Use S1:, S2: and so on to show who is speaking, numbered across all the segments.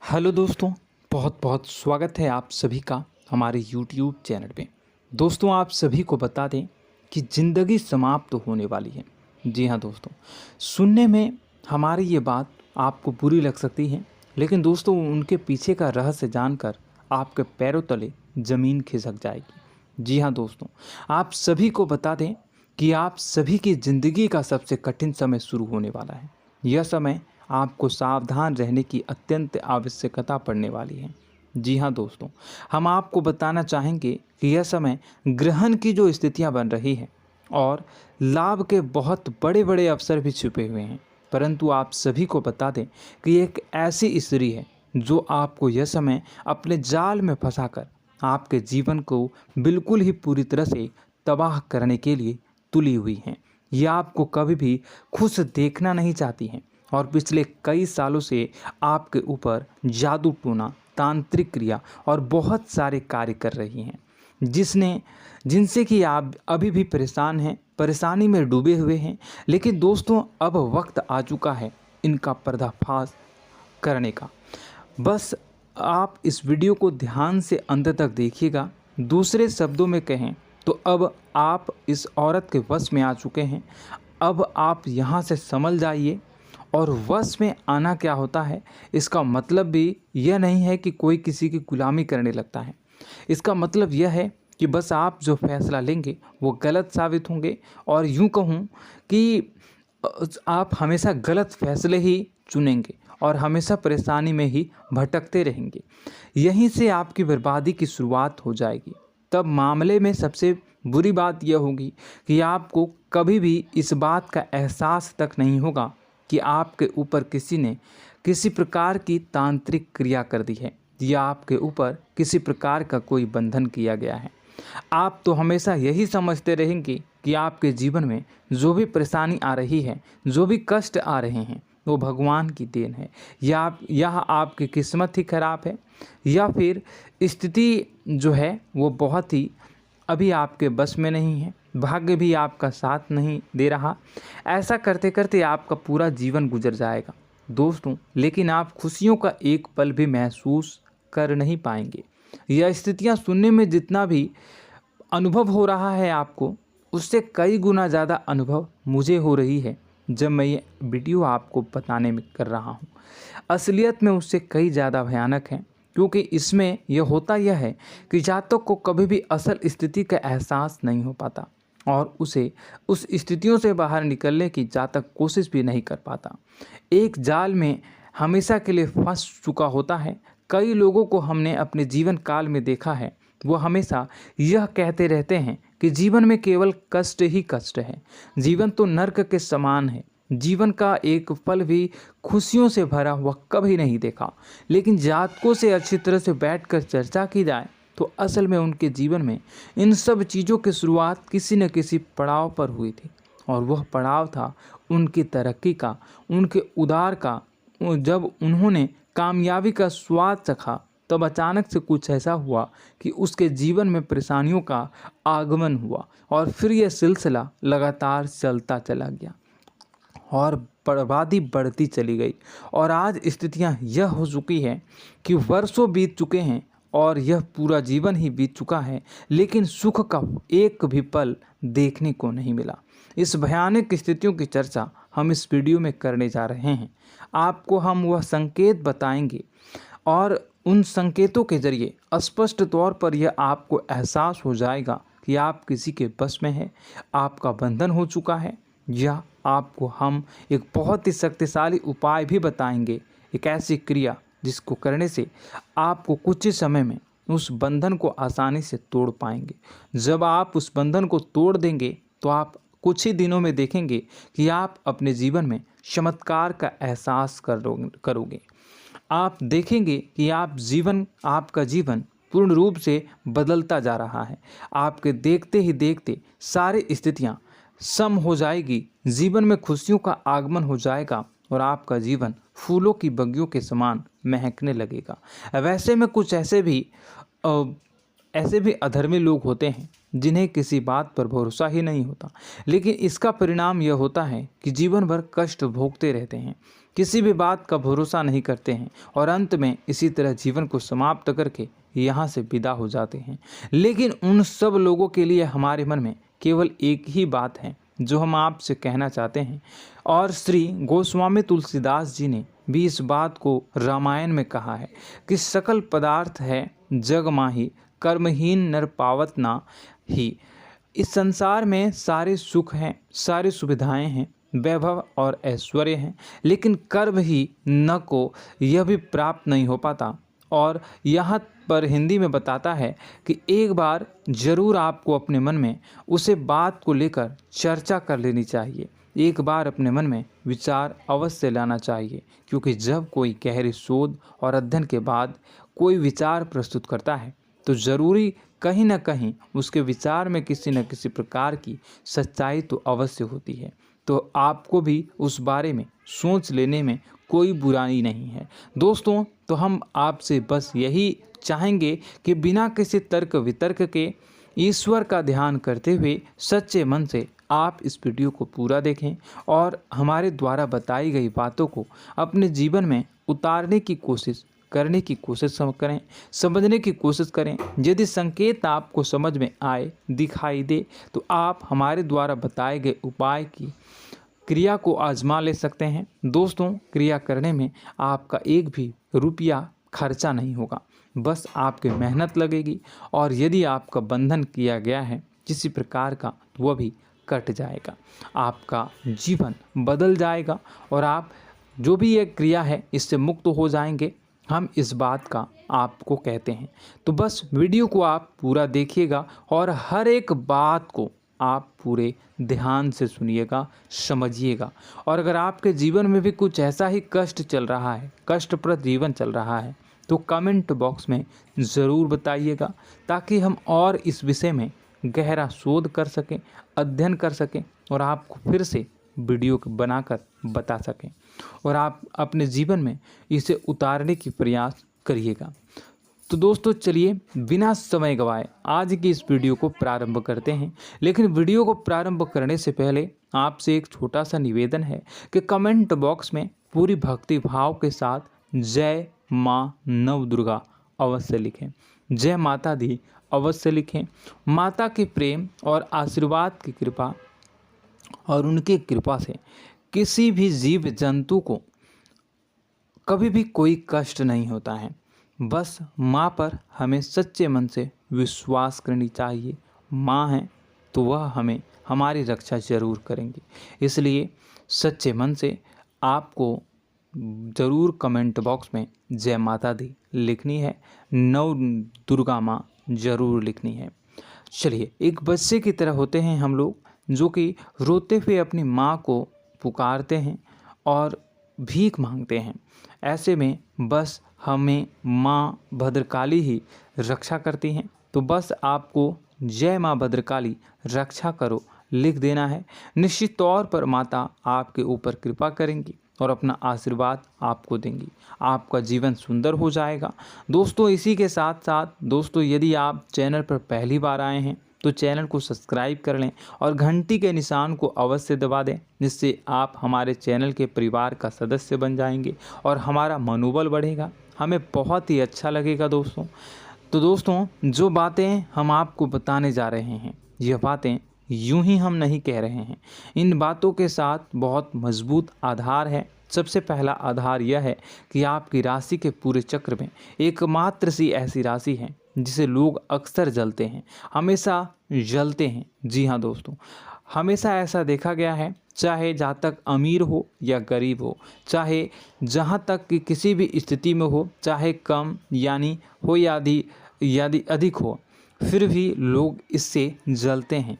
S1: Hello दोस्तों, बहुत बहुत स्वागत है आप सभी का हमारे YouTube चैनल पे। दोस्तों, आप सभी को बता दें कि ज़िंदगी समाप्त होने वाली है। जी हाँ दोस्तों, सुनने में हमारी ये बात आपको बुरी लग सकती है, लेकिन दोस्तों उनके पीछे का रहस्य जानकर आपके पैरों तले ज़मीन खिसक जाएगी। जी हाँ दोस्तों, आप सभी को बता दें कि आप सभी की ज़िंदगी का सबसे कठिन समय शुरू होने वाला है। यह समय आपको सावधान रहने की अत्यंत आवश्यकता पड़ने वाली है। जी हाँ दोस्तों, हम आपको बताना चाहेंगे कि यह समय ग्रहण की जो स्थितियां बन रही है और लाभ के बहुत बड़े बड़े अवसर भी छुपे हुए हैं। परंतु आप सभी को बता दें कि एक ऐसी स्त्री है जो आपको यह समय अपने जाल में फंसाकर आपके जीवन को बिल्कुल ही पूरी तरह से तबाह करने के लिए तुली हुई हैं। यह आपको कभी भी खुश देखना नहीं चाहती हैं और पिछले कई सालों से आपके ऊपर जादू टोना, तांत्रिक क्रिया और बहुत सारे कार्य कर रही हैं, जिनसे कि आप अभी भी परेशान हैं, परेशानी में डूबे हुए हैं। लेकिन दोस्तों, अब वक्त आ चुका है इनका पर्दाफाश करने का। बस आप इस वीडियो को ध्यान से अंत तक देखिएगा। दूसरे शब्दों में कहें तो अब आप इस औरत के वश में आ चुके हैं। अब आप यहाँ से संभल जाइए। और वश में आना क्या होता है, इसका मतलब भी यह नहीं है कि कोई किसी की गुलामी करने लगता है। इसका मतलब यह है कि बस आप जो फैसला लेंगे वो गलत साबित होंगे, और यूँ कहूँ कि आप हमेशा गलत फैसले ही चुनेंगे और हमेशा परेशानी में ही भटकते रहेंगे। यहीं से आपकी बर्बादी की शुरुआत हो जाएगी। तब मामले में सबसे बुरी बात यह होगी कि आपको कभी भी इस बात का एहसास तक नहीं होगा कि आपके ऊपर किसी ने किसी प्रकार की तांत्रिक क्रिया कर दी है या आपके ऊपर किसी प्रकार का कोई बंधन किया गया है। आप तो हमेशा यही समझते रहेंगे कि आपके जीवन में जो भी परेशानी आ रही है, जो भी कष्ट आ रहे हैं, वो भगवान की देन है, या आपकी किस्मत ही खराब है, या फिर स्थिति जो है वो बहुत ही अभी आपके बस में नहीं है, भाग्य भी आपका साथ नहीं दे रहा। ऐसा करते करते आपका पूरा जीवन गुजर जाएगा दोस्तों, लेकिन आप खुशियों का एक पल भी महसूस कर नहीं पाएंगे। यह स्थितियां सुनने में जितना भी अनुभव हो रहा है आपको, उससे कई गुना ज़्यादा अनुभव मुझे हो रही है जब मैं ये वीडियो आपको बताने में कर रहा हूँ। असलियत में उससे कई ज़्यादा भयानक है, क्योंकि इसमें यह होता यह है कि जातक को कभी भी असल स्थिति का एहसास नहीं हो पाता और उसे उस स्थितियों से बाहर निकलने की जातक कोशिश भी नहीं कर पाता। एक जाल में हमेशा के लिए फंस चुका होता है। कई लोगों को हमने अपने जीवन काल में देखा है, वो हमेशा यह कहते रहते हैं कि जीवन में केवल कष्ट ही कष्ट है, जीवन तो नर्क के समान है, जीवन का एक पल भी खुशियों से भरा हुआ कभी नहीं देखा। लेकिन जातकों से अच्छी तरह से बैठकर चर्चा की जाए तो असल में उनके जीवन में इन सब चीज़ों की शुरुआत किसी न किसी पड़ाव पर हुई थी, और वह पड़ाव था उनकी तरक्की का, उनके उदार का। जब उन्होंने कामयाबी का स्वाद चखा, तब अचानक से कुछ ऐसा हुआ कि उसके जीवन में परेशानियों का आगमन हुआ, और फिर यह सिलसिला लगातार चलता चला गया और बर्बादी बढ़ती चली गई। और आज स्थितियां यह हो चुकी है कि वर्षों बीत चुके हैं और यह पूरा जीवन ही बीत चुका है, लेकिन सुख का एक भी पल देखने को नहीं मिला। इस भयानक स्थितियों की चर्चा हम इस वीडियो में करने जा रहे हैं। आपको हम वह संकेत बताएंगे और उन संकेतों के जरिए स्पष्ट तौर पर यह आपको एहसास हो जाएगा कि आप किसी के बस में हैं, आपका बंधन हो चुका है, या आपको हम एक बहुत ही शक्तिशाली उपाय भी बताएंगे, एक ऐसी क्रिया जिसको करने से आपको कुछ ही समय में उस बंधन को आसानी से तोड़ पाएंगे। जब आप उस बंधन को तोड़ देंगे तो आप कुछ ही दिनों में देखेंगे कि आप अपने जीवन में चमत्कार का एहसास करोगे। आप देखेंगे कि आपका जीवन पूर्ण रूप से बदलता जा रहा है। आपके देखते ही देखते सारी स्थितियां सम हो जाएगी, जीवन में खुशियों का आगमन हो जाएगा और आपका जीवन फूलों की बगियों के समान महकने लगेगा। वैसे में कुछ ऐसे भी अधर्मी लोग होते हैं जिन्हें किसी बात पर भरोसा ही नहीं होता, लेकिन इसका परिणाम यह होता है कि जीवन भर कष्ट भोगते रहते हैं, किसी भी बात का भरोसा नहीं करते हैं और अंत में इसी तरह जीवन को समाप्त करके यहाँ से विदा हो जाते हैं। लेकिन उन सब लोगों के लिए हमारे मन में केवल एक ही बात है जो हम आपसे कहना चाहते हैं, और श्री गोस्वामी तुलसीदास जी ने भी इस बात को रामायण में कहा है कि सकल पदार्थ है जग माही, कर्महीन नर पावत ना ही। इस संसार में सारे सुख हैं, सारी सुविधाएं हैं, वैभव और ऐश्वर्य हैं, लेकिन कर्म ही न को यह भी प्राप्त नहीं हो पाता। और यहाँ पर हिंदी में बताता है कि एक बार जरूर आपको अपने मन में उसे बात को लेकर चर्चा कर लेनी चाहिए, एक बार अपने मन में विचार अवश्य लाना चाहिए, क्योंकि जब कोई गहरी शोध और अध्ययन के बाद कोई विचार प्रस्तुत करता है तो ज़रूरी कहीं ना कहीं उसके विचार में किसी न किसी प्रकार की सच्चाई तो अवश्य होती है। तो आपको भी उस बारे में सोच लेने में कोई बुराई नहीं है। दोस्तों, तो हम आपसे बस यही चाहेंगे कि बिना किसी तर्क वितर्क के ईश्वर का ध्यान करते हुए सच्चे मन से आप इस वीडियो को पूरा देखें और हमारे द्वारा बताई गई बातों को अपने जीवन में उतारने की कोशिश करने की कोशिश करें, समझने की कोशिश करें। यदि संकेत आपको समझ में आए, दिखाई दे, तो आप हमारे द्वारा बताए गए उपाय की क्रिया को आजमा ले सकते हैं। दोस्तों, क्रिया करने में आपका एक भी रुपया खर्चा नहीं होगा, बस आपकी मेहनत लगेगी, और यदि आपका बंधन किया गया है किसी प्रकार का तो वह भी कट जाएगा, आपका जीवन बदल जाएगा और आप जो भी ये क्रिया है इससे मुक्त हो जाएंगे। हम इस बात का आपको कहते हैं। तो बस वीडियो को आप पूरा देखिएगा और हर एक बात को आप पूरे ध्यान से सुनिएगा, समझिएगा। और अगर आपके जीवन में भी कुछ ऐसा ही कष्ट चल रहा है, कष्टप्रद जीवन चल रहा है, तो कमेंट बॉक्स में ज़रूर बताइएगा, ताकि हम और इस विषय में गहरा शोध कर सकें, अध्ययन कर सकें और आपको फिर से वीडियो बनाकर बता सकें और आप अपने जीवन में इसे उतारने की प्रयास करिएगा। तो दोस्तों, चलिए बिना समय गवाए आज की इस वीडियो को प्रारंभ करते हैं। लेकिन वीडियो को प्रारंभ करने से पहले आपसे एक छोटा सा निवेदन है कि कमेंट बॉक्स में पूरी भक्ति भाव के साथ जय माँ नव दुर्गा अवश्य लिखें, जय माता दी अवश्य लिखें। माता के प्रेम और आशीर्वाद की कृपा और उनकी कृपा से किसी भी जीव जंतु को कभी भी कोई कष्ट नहीं होता है। बस माँ पर हमें सच्चे मन से विश्वास करनी चाहिए। माँ है तो वह हमें हमारी रक्षा जरूर करेंगी। इसलिए सच्चे मन से आपको ज़रूर कमेंट बॉक्स में जय माता दी लिखनी है, नव दुर्गा माँ ज़रूर लिखनी है। चलिए, एक बच्चे की तरह होते हैं हम लोग, जो कि रोते हुए अपनी माँ को पुकारते हैं और भीख मांगते हैं। ऐसे में बस हमें माँ भद्रकाली ही रक्षा करती हैं। तो बस आपको जय माँ भद्रकाली रक्षा करो लिख देना है। निश्चित तौर पर माता आपके ऊपर कृपा करेंगी और अपना आशीर्वाद आपको देंगी, आपका जीवन सुंदर हो जाएगा। दोस्तों, इसी के साथ साथ दोस्तों, यदि आप चैनल पर पहली बार आए हैं तो चैनल को सब्सक्राइब कर लें और घंटी के निशान को अवश्य दबा दें, जिससे आप हमारे चैनल के परिवार का सदस्य बन जाएंगे और हमारा मनोबल बढ़ेगा, हमें बहुत ही अच्छा लगेगा दोस्तों। तो दोस्तों, जो बातें हम आपको बताने जा रहे हैं, यह बातें यूं ही हम नहीं कह रहे हैं। इन बातों के साथ बहुत मजबूत आधार है। सबसे पहला आधार यह है कि आपकी राशि के पूरे चक्र में एकमात्र सी ऐसी राशि है जिसे लोग अक्सर जलते हैं, हमेशा जलते हैं। जी हाँ दोस्तों, हमेशा ऐसा देखा गया है, चाहे जहाँ तक अमीर हो या गरीब हो, चाहे जहाँ तक कि किसी भी स्थिति में हो, चाहे कम यानी हो या अधिक हो, फिर भी लोग इससे जलते हैं।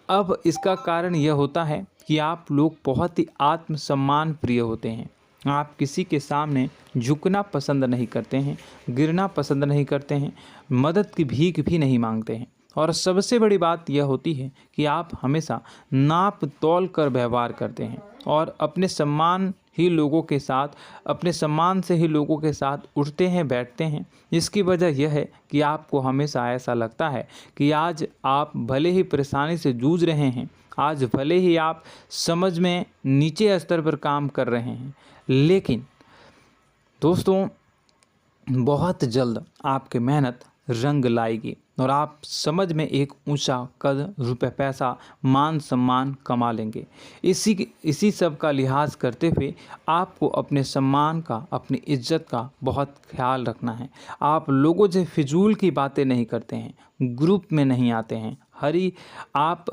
S1: अब इसका कारण यह होता है कि आप लोग बहुत ही आत्मसम्मान प्रिय होते हैं। आप किसी के सामने झुकना पसंद नहीं करते हैं, गिरना पसंद नहीं करते हैं, मदद की भीख भी नहीं मांगते हैं और सबसे बड़ी बात यह होती है कि आप हमेशा नाप तौल कर व्यवहार करते हैं और अपने सम्मान से ही लोगों के साथ उठते हैं बैठते हैं। इसकी वजह यह है कि आपको हमेशा ऐसा लगता है कि आज आप भले ही परेशानी से जूझ रहे हैं, आज भले ही आप समझ में नीचे स्तर पर काम कर रहे हैं, लेकिन दोस्तों बहुत जल्द आपकी मेहनत रंग लाएगी और आप समझ में एक ऊंचा कद, रुपए, पैसा, मान सम्मान कमा लेंगे। इसी सब का लिहाज करते हुए आपको अपने सम्मान का, अपनी इज्जत का बहुत ख्याल रखना है। आप लोगों से फिजूल की बातें नहीं करते हैं, ग्रुप में नहीं आते हैं, आप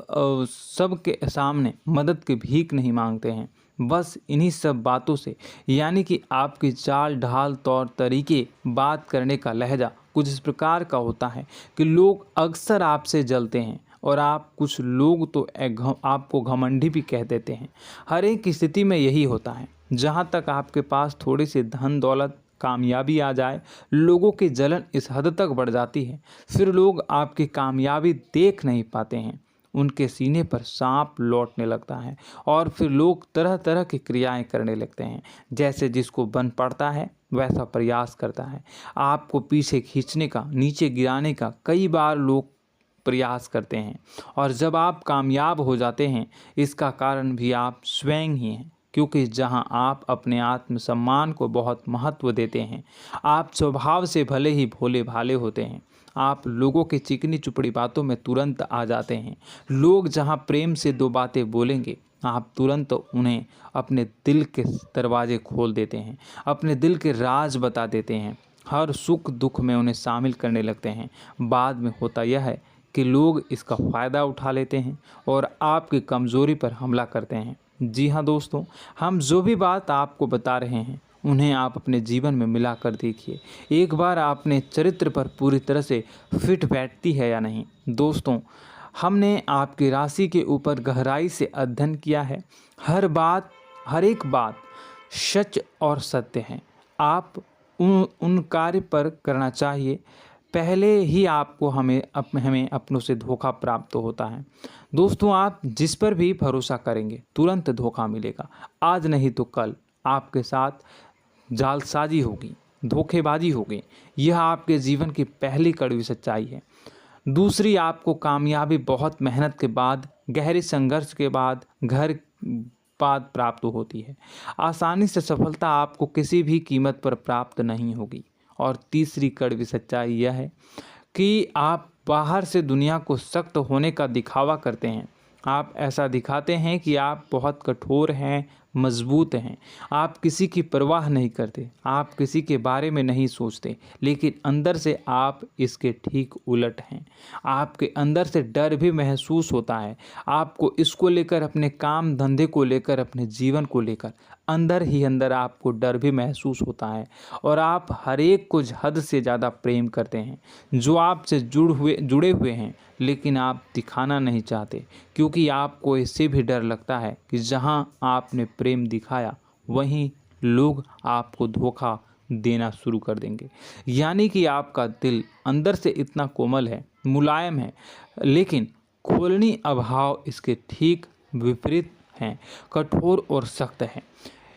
S1: सबके सामने मदद की भीख नहीं मांगते हैं। बस इन्हीं सब बातों से, यानी कि आपकी चाल ढाल, तौर तरीके, बात करने का लहजा कुछ इस प्रकार का होता है कि लोग अक्सर आपसे जलते हैं और कुछ लोग तो आपको घमंडी भी कह देते हैं। हर एक स्थिति में यही होता है। जहाँ तक आपके पास थोड़ी सी धन दौलत, कामयाबी आ जाए, लोगों की जलन इस हद तक बढ़ जाती है, फिर लोग आपकी कामयाबी देख नहीं पाते हैं, उनके सीने पर सांप लौटने लगता है और फिर लोग तरह तरह की क्रियाएं करने लगते हैं। जैसे जिसको बन पड़ता है वैसा प्रयास करता है। आपको पीछे खींचने का, नीचे गिराने का कई बार लोग प्रयास करते हैं और जब आप कामयाब हो जाते हैं, इसका कारण भी आप स्वयं ही हैं। क्योंकि जहां आप अपने आत्मसम्मान को बहुत महत्व देते हैं, आप स्वभाव से भले ही भोले भाले होते हैं, आप लोगों की चिकनी चुपड़ी बातों में तुरंत आ जाते हैं। लोग जहां प्रेम से दो बातें बोलेंगे, आप तुरंत उन्हें अपने दिल के दरवाजे खोल देते हैं, अपने दिल के राज बता देते हैं, हर सुख दुख में उन्हें शामिल करने लगते हैं। बाद में होता यह है कि लोग इसका फ़ायदा उठा लेते हैं और आपकी कमज़ोरी पर हमला करते हैं। जी हाँ दोस्तों, हम जो भी बात आपको बता रहे हैं उन्हें आप अपने जीवन में मिला कर देखिए। एक बार आपने चरित्र पर पूरी तरह से फिट बैठती है या नहीं। दोस्तों, हमने आपकी राशि के ऊपर गहराई से अध्ययन किया है। हर एक बात सच और सत्य है। आप उन कार्य पर करना चाहिए, पहले ही आपको हमें अपनों से धोखा प्राप्त होता है। दोस्तों, आप जिस पर भी भरोसा करेंगे तुरंत धोखा मिलेगा। आज नहीं तो कल आपके साथ जालसाजी होगी, धोखेबाजी होगी। यह आपके जीवन की पहली कड़वी सच्चाई है। दूसरी, आपको कामयाबी बहुत मेहनत के बाद, गहरे संघर्ष के बाद प्राप्त होती है। आसानी से सफलता आपको किसी भी कीमत पर प्राप्त नहीं होगी। और तीसरी कड़वी सच्चाई यह है कि आप बाहर से दुनिया को सख्त होने का दिखावा करते हैं। आप ऐसा दिखाते हैं कि आप बहुत कठोर हैं, मजबूत हैं, आप किसी की परवाह नहीं करते, आप किसी के बारे में नहीं सोचते, लेकिन अंदर से आप इसके ठीक उलट हैं। आपके अंदर से डर भी महसूस होता है। आपको इसको लेकर, अपने काम धंधे को लेकर, अपने जीवन को लेकर अंदर ही अंदर आपको डर भी महसूस होता है और आप हर एक को हद से ज़्यादा प्रेम करते हैं, जो आपसे जुड़े हुए हैं, लेकिन आप दिखाना नहीं चाहते, क्योंकि आपको इससे भी डर लगता है कि जहां आपने प्रेम दिखाया वहीं लोग आपको धोखा देना शुरू कर देंगे। यानी कि आपका दिल अंदर से इतना कोमल है, मुलायम है, लेकिन खोलनी अभाव इसके ठीक विपरीत हैं, कठोर और सख्त हैं।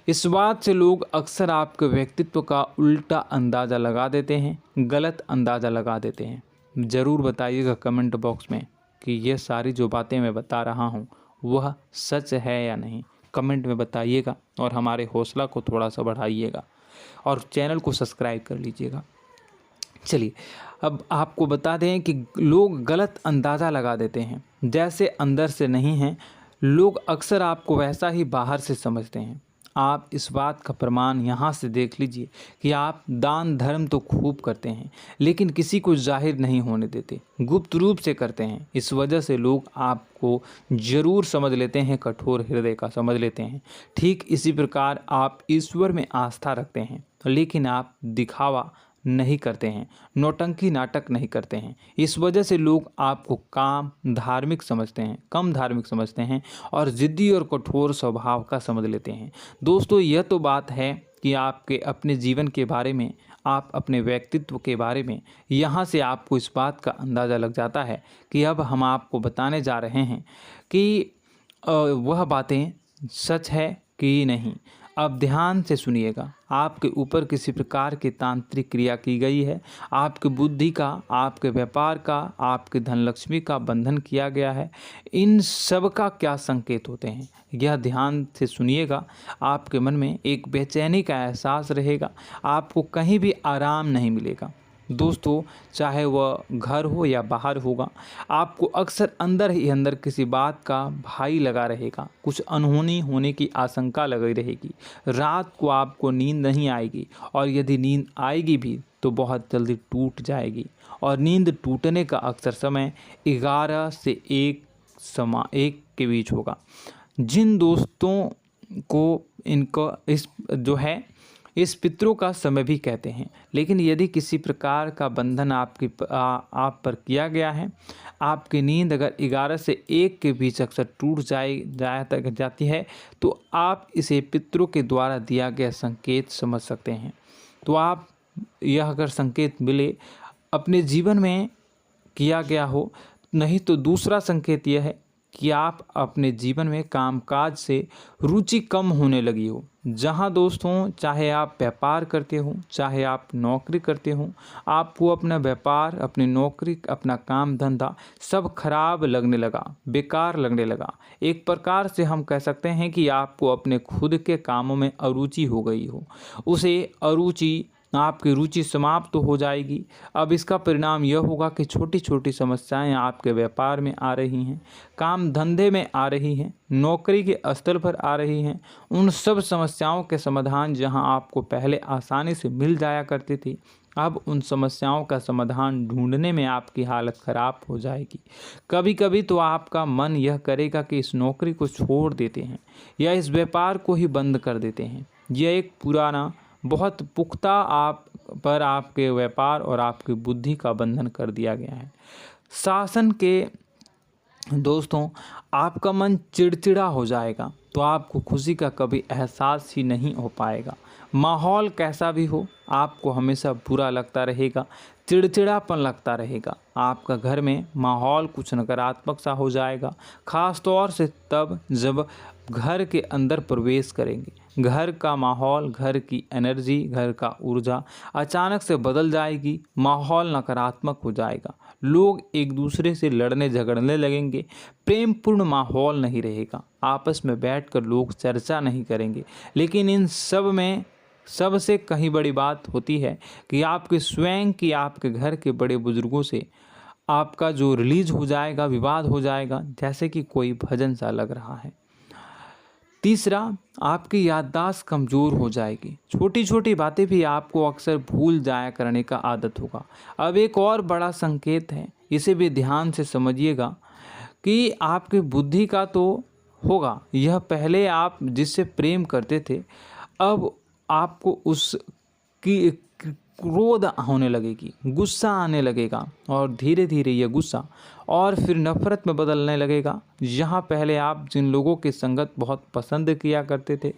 S1: इस बात से लोग अक्सर आपके व्यक्तित्व का उल्टा अंदाज़ा लगा देते हैं, गलत अंदाज़ा लगा देते हैं। ज़रूर बताइएगा कमेंट बॉक्स में कि ये सारी जो बातें मैं बता रहा हूँ वह सच है या नहीं। कमेंट में बताइएगा और हमारे हौसला को थोड़ा सा बढ़ाइएगा और चैनल को सब्सक्राइब कर लीजिएगा। चलिए, अब आपको बता दें कि लोग गलत अंदाज़ा लगा देते हैं। जैसे अंदर से नहीं हैं, लोग अक्सर आपको वैसा ही बाहर से समझते हैं। आप इस बात का प्रमाण यहाँ से देख लीजिए कि आप दान धर्म तो खूब करते हैं, लेकिन किसी को जाहिर नहीं होने देते, गुप्त रूप से करते हैं। इस वजह से लोग आपको ज़रूर समझ लेते हैं, कठोर हृदय का समझ लेते हैं। ठीक इसी प्रकार आप ईश्वर में आस्था रखते हैं, लेकिन आप दिखावा नहीं करते हैं, नौटंकी नाटक नहीं करते हैं। इस वजह से लोग आपको कम धार्मिक समझते हैं और ज़िद्दी और कठोर स्वभाव का समझ लेते हैं। दोस्तों, यह तो बात है कि आपके अपने जीवन के बारे में, आप अपने व्यक्तित्व के बारे में, यहाँ से आपको इस बात का अंदाज़ा लग जाता है कि अब हम आपको बताने जा रहे हैं कि वह बातें सच है कि नहीं। अब ध्यान से सुनिएगा। आपके ऊपर किसी प्रकार की तांत्रिक क्रिया की गई है, आपकी बुद्धि का, आपके व्यापार का, आपके धनलक्ष्मी का बंधन किया गया है। इन सब का क्या संकेत होते हैं, यह ध्यान से सुनिएगा। आपके मन में एक बेचैनी का एहसास रहेगा, आपको कहीं भी आराम नहीं मिलेगा। दोस्तों, चाहे वह घर हो या बाहर होगा, आपको अक्सर अंदर ही अंदर किसी बात का भय लगा रहेगा, कुछ अनहोनी होने की आशंका लगी रहेगी। रात को आपको नींद नहीं आएगी, और यदि नींद आएगी भी तो बहुत जल्दी टूट जाएगी। और नींद टूटने का अक्सर समय 11 से 1 के बीच होगा। जिन दोस्तों को इनको इस पितरों का समय भी कहते हैं। लेकिन यदि किसी प्रकार का बंधन आप पर किया गया है, आपकी नींद अगर 11 से 1 के बीच अक्सर टूट जाती है, तो आप इसे पितरों के द्वारा दिया गया संकेत समझ सकते हैं। तो आप यह अगर संकेत मिले अपने जीवन में किया गया हो, नहीं तो दूसरा संकेत यह है कि आप अपने जीवन में कामकाज से रुचि कम होने लगी हो। जहां दोस्तों, चाहे आप व्यापार करते हो, चाहे आप नौकरी करते हो, आपको अपना व्यापार, अपनी नौकरी, अपना काम धंधा सब खराब लगने लगा, बेकार लगने लगा। एक प्रकार से हम कह सकते हैं कि आपको अपने खुद के कामों में अरुचि हो गई हो। उसे अरुचि, आपकी रुचि समाप्त तो हो जाएगी। अब इसका परिणाम यह होगा कि छोटी छोटी समस्याएं आपके व्यापार में आ रही हैं, काम धंधे में आ रही हैं, नौकरी के स्तर पर आ रही हैं। उन सब समस्याओं के समाधान जहां आपको पहले आसानी से मिल जाया करती थी, अब उन समस्याओं का समाधान ढूंढने में आपकी हालत ख़राब हो जाएगी। कभी कभी तो आपका मन यह करेगा कि इस नौकरी को छोड़ देते हैं या इस व्यापार को ही बंद कर देते हैं। यह एक पुराना, बहुत पुख्ता आपके व्यापार और आपकी बुद्धि का बंधन कर दिया गया है। शासन के दोस्तों, आपका मन चिड़चिड़ा हो जाएगा, तो आपको खुशी का कभी एहसास ही नहीं हो पाएगा। माहौल कैसा भी हो, आपको हमेशा बुरा लगता रहेगा, चिड़चिड़ापन लगता रहेगा। आपका घर में माहौल कुछ नकारात्मक सा हो जाएगा, ख़ास तौर से तब जब घर के अंदर प्रवेश करेंगे। घर का माहौल, घर की एनर्जी, घर का ऊर्जा अचानक से बदल जाएगी, माहौल नकारात्मक हो जाएगा। लोग एक दूसरे से लड़ने झगड़ने लगेंगे, प्रेमपूर्ण माहौल नहीं रहेगा, आपस में बैठकर लोग चर्चा नहीं करेंगे। लेकिन इन सब में सबसे कहीं बड़ी बात होती है कि आपके स्वयं की, आपके घर के बड़े बुजुर्गों से आपका जो रिलीज हो जाएगा, विवाद हो जाएगा, जैसे कि कोई भजन सा लग रहा है। तीसरा, आपकी याददाश्त कमज़ोर हो जाएगी, छोटी छोटी बातें भी आपको अक्सर भूल जाया करने का आदत होगा। अब एक और बड़ा संकेत है, इसे भी ध्यान से समझिएगा कि आपकी बुद्धि का तो होगा, यह पहले आप जिससे प्रेम करते थे, अब आपको उसकी क्रोध होने लगेगी, गुस्सा आने लगेगा, और धीरे धीरे यह गुस्सा और फिर नफरत में बदलने लगेगा। यहाँ पहले आप जिन लोगों की संगत बहुत पसंद किया करते थे,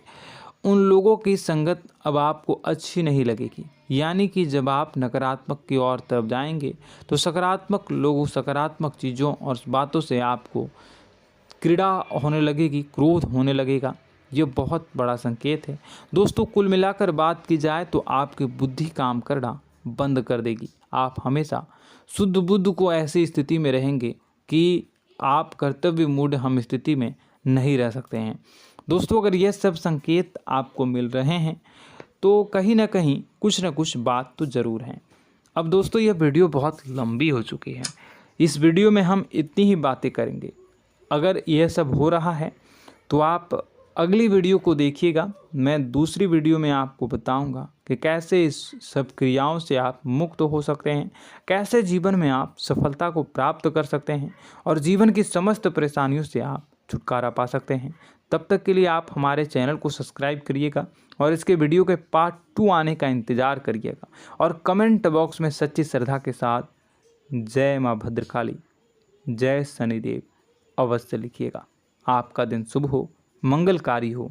S1: उन लोगों की संगत अब आपको अच्छी नहीं लगेगी। यानी कि जब आप नकारात्मक की ओर तरफ जाएंगे, तो सकारात्मक लोगों, सकारात्मक चीज़ों और बातों से आपको क्रीड़ा होने लगेगी, क्रोध होने लगेगा। ये बहुत बड़ा संकेत है दोस्तों। कुल मिलाकर बात की जाए तो आपकी बुद्धि काम करना बंद कर देगी। आप हमेशा शुद्ध बुद्ध को ऐसी स्थिति में रहेंगे कि आप कर्तव्य मूढ़ हम स्थिति में नहीं रह सकते हैं। दोस्तों, अगर ये सब संकेत आपको मिल रहे हैं तो कहीं ना कहीं कुछ ना कुछ बात तो ज़रूर है। अब दोस्तों, यह वीडियो बहुत लंबी हो चुकी है, इस वीडियो में हम इतनी ही बातें करेंगे। अगर यह सब हो रहा है तो आप अगली वीडियो को देखिएगा। मैं दूसरी वीडियो में आपको बताऊंगा कि कैसे इस सब क्रियाओं से आप मुक्त हो सकते हैं, कैसे जीवन में आप सफलता को प्राप्त कर सकते हैं और जीवन की समस्त परेशानियों से आप छुटकारा पा सकते हैं। तब तक के लिए आप हमारे चैनल को सब्सक्राइब करिएगा और इसके वीडियो के पार्ट 2 आने का इंतज़ार करिएगा। और कमेंट बॉक्स में सच्ची श्रद्धा के साथ जय माँ भद्रकाली, जय शनिदेव अवश्य लिखिएगा। आपका दिन शुभ हो, मंगलकारी हो।